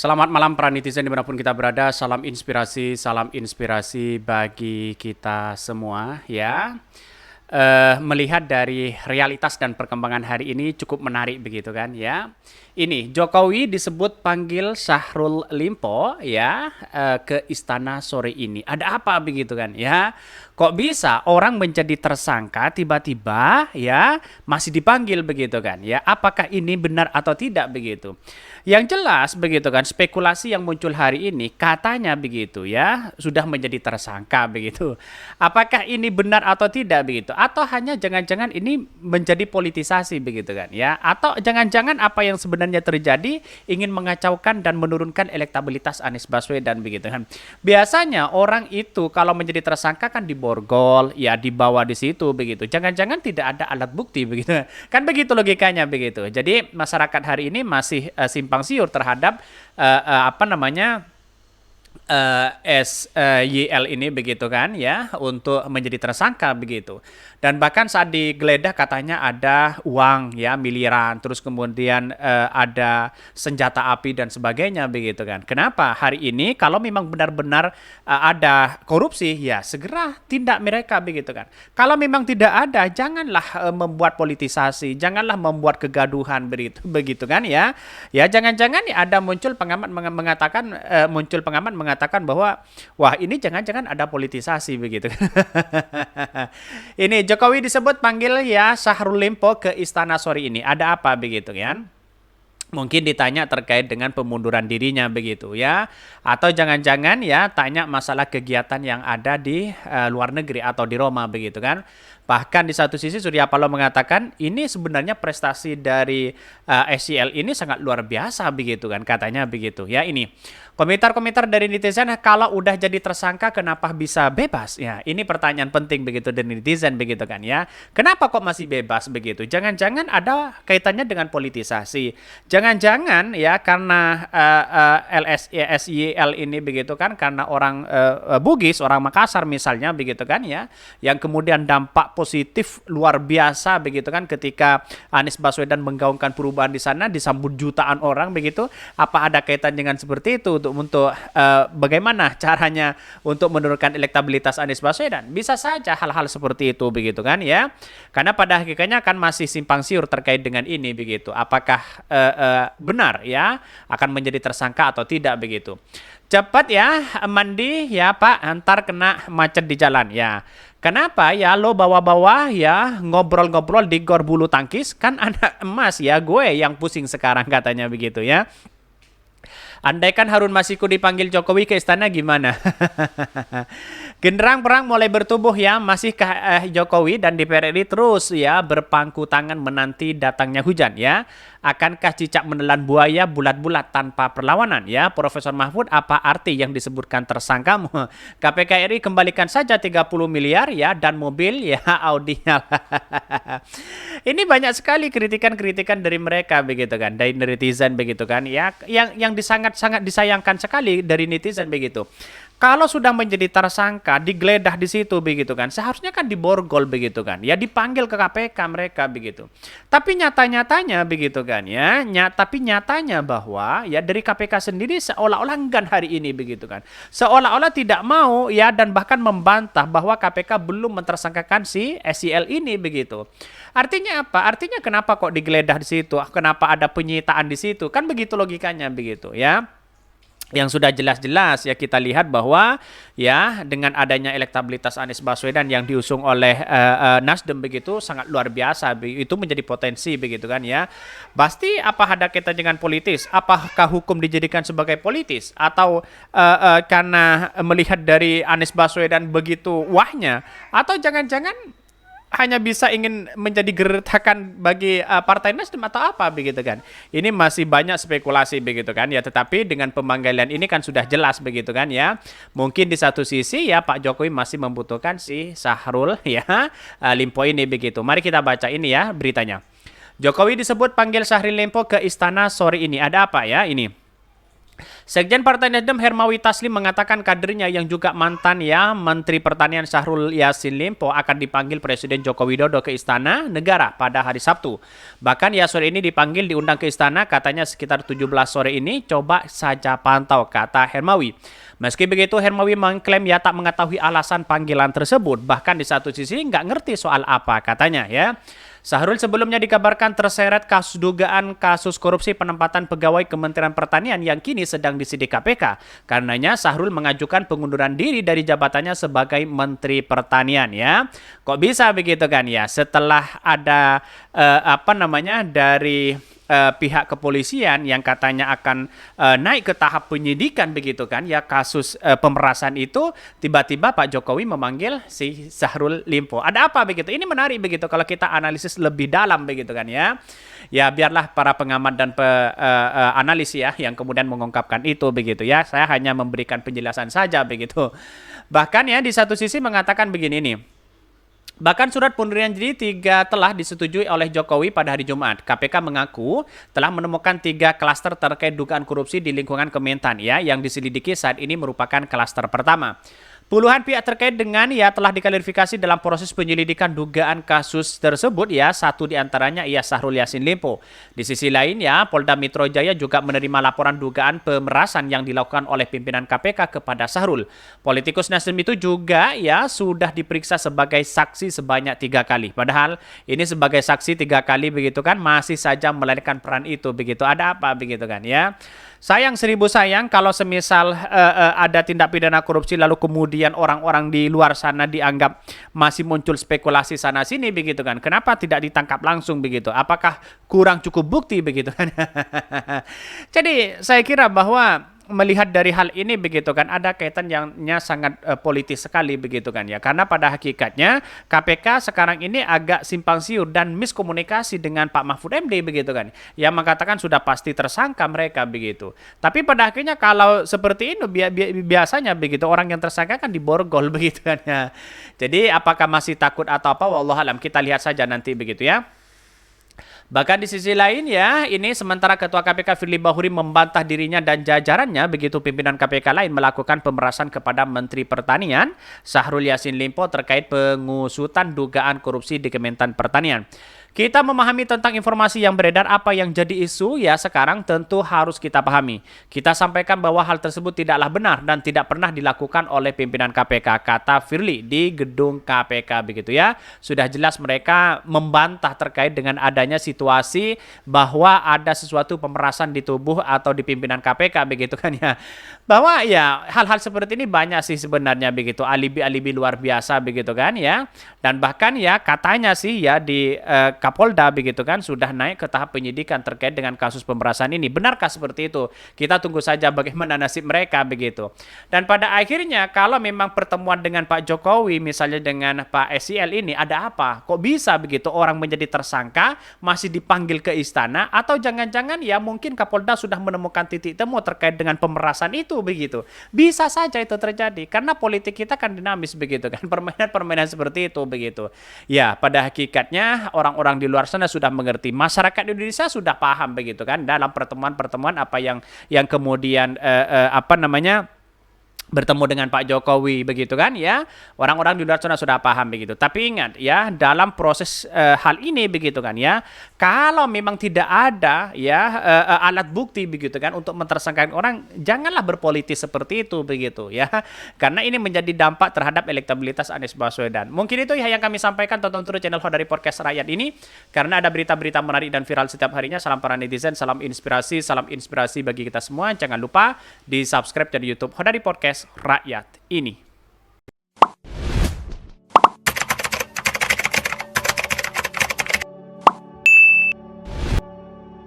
Selamat malam para netizen dimanapun kita berada. Salam inspirasi bagi kita semua ya. Melihat dari realitas dan perkembangan hari ini cukup menarik begitu kan ya. Ini Jokowi disebut panggil Syahrul Limpo ya ke istana sore ini. Ada apa begitu kan ya? Kok bisa orang menjadi tersangka tiba-tiba ya masih dipanggil begitu kan ya? Apakah ini benar atau tidak begitu? Yang jelas begitu kan spekulasi yang muncul hari ini katanya begitu ya sudah menjadi tersangka begitu. Apakah ini benar atau tidak begitu? Atau hanya jangan-jangan ini menjadi politisasi begitu kan ya? Atau jangan-jangan apa yang sebenarnya terjadi ingin mengacaukan dan menurunkan elektabilitas Anies Baswedan begitu kan? Biasanya orang itu kalau menjadi tersangka kan diborgol ya dibawa di situ begitu. Jangan-jangan tidak ada alat bukti begitu kan begitu logikanya begitu. Jadi masyarakat hari ini masih simpang siur terhadap apa namanya SYL ini begitu kan ya untuk menjadi tersangka begitu. Dan bahkan saat digeledah katanya ada uang ya miliaran, terus kemudian ada senjata api dan sebagainya begitu kan. Kenapa hari ini kalau memang benar-benar ada korupsi ya segera tindak mereka begitu kan. Kalau memang tidak ada janganlah membuat politisasi, janganlah membuat kegaduhan begitu kan ya. Ya jangan-jangan ya ada muncul pengamat mengatakan bahwa wah ini jangan-jangan ada politisasi begitu. Ini Jokowi disebut panggil ya Syahrul Limpo ke istana sore ini. Ada apa begitu kan? Mungkin ditanya terkait dengan pemunduran dirinya begitu ya. Atau jangan-jangan ya tanya masalah kegiatan yang ada di luar negeri atau di Roma begitu kan. Bahkan di satu sisi Surya Paloh mengatakan ini sebenarnya prestasi dari SCL ini sangat luar biasa begitu kan katanya begitu ya. Ini komentar-komentar dari netizen, kalau udah jadi tersangka kenapa bisa bebas ya, ini pertanyaan penting begitu dari netizen begitu kan ya. Kenapa kok masih bebas begitu? Jangan-jangan ada kaitannya dengan politisasi, jangan-jangan ya karena SYL ini begitu kan karena orang Bugis, orang Makassar misalnya begitu kan ya, yang kemudian dampak positif luar biasa begitu kan ketika Anies Baswedan menggaungkan perubahan di sana disambut jutaan orang begitu. Apa ada kaitan dengan seperti itu untuk bagaimana caranya untuk menurunkan elektabilitas Anies Baswedan? Bisa saja hal-hal seperti itu begitu kan ya. Karena pada hakikatnya kan masih simpang siur terkait dengan ini begitu. Apakah benar ya akan menjadi tersangka atau tidak begitu. Cepat ya mandi ya Pak, antar kena macet di jalan ya. Kenapa ya lo bawa-bawa ya ngobrol-ngobrol di gor bulu tangkis, kan anak emas ya, gue yang pusing sekarang katanya begitu ya. Andaikan Harun Masiku dipanggil Jokowi ke istana gimana? Genderang perang mulai bertubuh ya, masihkah Jokowi dan DPR RI terus ya berpangku tangan menanti datangnya hujan ya? Akankah cicak menelan buaya bulat-bulat tanpa perlawanan ya? Profesor Mahfud, apa arti yang disebutkan tersangkamu? KPK RI kembalikan saja 30 miliar ya dan mobil ya Audi-nya. Ini banyak sekali kritikan-kritikan dari mereka begitu kan, dari netizen begitu kan ya, yang sangat disayangkan sekali dari netizen begitu. Kalau sudah menjadi tersangka, digeledah di situ begitu kan, seharusnya kan diborgol begitu kan, ya dipanggil ke KPK mereka begitu. Tapi nyata-nyatanya begitu kan ya, tapi nyatanya bahwa ya dari KPK sendiri seolah-olah enggan hari ini begitu kan, seolah-olah tidak mau ya dan bahkan membantah bahwa KPK belum mentersangkakan si SYL ini begitu. Artinya apa? Artinya kenapa kok digeledah di situ? Kenapa ada penyitaan di situ? Kan begitu logikanya begitu ya. Yang sudah jelas-jelas ya kita lihat bahwa ya dengan adanya elektabilitas Anies Baswedan yang diusung oleh Nasdem begitu sangat luar biasa, itu menjadi potensi begitu kan ya. Pasti apa ada kaitan dengan politis? Apakah hukum dijadikan sebagai politis atau karena melihat dari Anies Baswedan begitu wahnya, atau jangan-jangan hanya bisa ingin menjadi gertakan bagi Partai Nasdem atau apa begitu kan. Ini masih banyak spekulasi begitu kan ya, tetapi dengan pemanggilan ini kan sudah jelas begitu kan ya. Mungkin di satu sisi ya Pak Jokowi masih membutuhkan si Syahrul ya Limpo ini begitu. Mari kita baca ini ya beritanya. Jokowi disebut panggil Syahrul Limpo ke istana sore ini. Ada apa ya ini? Sekjen Partai Nasdem Hermawi Taslim mengatakan kadernya yang juga mantan Menteri Pertanian Syahrul Yassin Limpo akan dipanggil Presiden Joko Widodo ke Istana Negara pada hari Sabtu. Bahkan sore ini dipanggil diundang ke Istana, katanya sekitar 17 sore ini, coba saja pantau, kata Hermawi. Meski begitu, Hermawi mengklaim tak mengetahui alasan panggilan tersebut. Bahkan di satu sisi nggak ngerti soal apa, katanya Syahrul sebelumnya dikabarkan terseret dugaan kasus korupsi penempatan pegawai Kementerian Pertanian yang kini sedang disidik KPK. Karenanya Syahrul mengajukan pengunduran diri dari jabatannya sebagai Menteri Pertanian Kok bisa begitu kan setelah ada dari pihak kepolisian yang katanya akan naik ke tahap penyidikan begitu kan kasus pemerasan itu, tiba-tiba Pak Jokowi memanggil si Syahrul Limpo. Ada apa begitu? Ini menarik begitu kalau kita analisis lebih dalam begitu kan biarlah para pengamat dan analis yang kemudian mengungkapkan itu begitu Saya hanya memberikan penjelasan saja begitu. Bahkan di satu sisi mengatakan begini nih. Bahkan surat pengunduran diri 3 telah disetujui oleh Jokowi pada hari Jumat. KPK mengaku telah menemukan 3 klaster terkait dugaan korupsi di lingkungan Kementan yang diselidiki saat ini merupakan klaster pertama. Puluhan pihak terkait dengan telah diklarifikasi dalam proses penyelidikan dugaan kasus tersebut satu diantaranya Syahrul Yassin Limpo. Di sisi lain Polda Metro Jaya juga menerima laporan dugaan pemerasan yang dilakukan oleh pimpinan KPK kepada Syahrul. Politikus Nasdem itu juga sudah diperiksa sebagai saksi sebanyak 3 kali. Padahal ini sebagai saksi 3 kali begitu kan masih saja melarikan peran itu begitu. Ada apa begitu kan Sayang seribu sayang kalau semisal ada tindak pidana korupsi lalu kemudian orang-orang di luar sana dianggap masih muncul spekulasi sana sini begitu kan. Kenapa tidak ditangkap langsung begitu? Apakah kurang cukup bukti begitu kan? Jadi saya kira bahwa melihat dari hal ini begitu kan ada kaitan yang sangat politis sekali begitu kan karena pada hakikatnya KPK sekarang ini agak simpang siur dan miskomunikasi dengan Pak Mahfud MD begitu kan yang mengatakan sudah pasti tersangka mereka begitu, tapi pada akhirnya kalau seperti ini biasanya begitu orang yang tersangka kan diborgol begitu kan jadi apakah masih takut atau apa wallahualam, kita lihat saja nanti begitu Bahkan di sisi lain ini sementara Ketua KPK Firly Bahuri membantah dirinya dan jajarannya begitu pimpinan KPK lain melakukan pemerasan kepada Menteri Pertanian Syahrul Yassin Limpo terkait pengusutan dugaan korupsi di Kementerian Pertanian. Kita memahami tentang informasi yang beredar apa yang jadi isu sekarang tentu harus kita pahami. Kita sampaikan bahwa hal tersebut tidaklah benar dan tidak pernah dilakukan oleh pimpinan KPK, kata Firly di gedung KPK begitu Sudah jelas mereka membantah terkait dengan adanya situasi bahwa ada sesuatu pemerasan di tubuh atau di pimpinan KPK begitu kan Bahwa hal-hal seperti ini banyak sih sebenarnya begitu, alibi-alibi luar biasa begitu kan Dan bahkan katanya sih di Kapolda begitu kan sudah naik ke tahap penyidikan terkait dengan kasus pemerasan ini. Benarkah seperti itu? Kita tunggu saja bagaimana nasib mereka begitu. Dan pada akhirnya kalau memang pertemuan dengan Pak Jokowi misalnya dengan Pak SIL ini ada apa? Kok bisa begitu orang menjadi tersangka masih dipanggil ke istana atau jangan-jangan mungkin Kapolda sudah menemukan titik temu terkait dengan pemerasan itu begitu. Bisa saja itu terjadi karena politik kita kan dinamis begitu kan. Permainan-permainan seperti itu begitu. Pada hakikatnya orang-orang di luar sana sudah mengerti, masyarakat Indonesia sudah paham begitu kan dalam pertemuan-pertemuan apa yang kemudian bertemu dengan Pak Jokowi begitu kan orang-orang di luar sana sudah paham begitu. Tapi ingat dalam proses hal ini begitu kan kalau memang tidak ada alat bukti begitu kan untuk mentersangkakan orang, janganlah berpolitis seperti itu begitu karena ini menjadi dampak terhadap elektabilitas Anies Baswedan. Mungkin itu yang kami sampaikan. Tonton terus channel Hodari Podcast Rakyat ini karena ada berita-berita menarik dan viral setiap harinya. Salam para netizen, salam inspirasi bagi kita semua. Jangan lupa di subscribe dari YouTube Hodari Podcast Rakyat ini.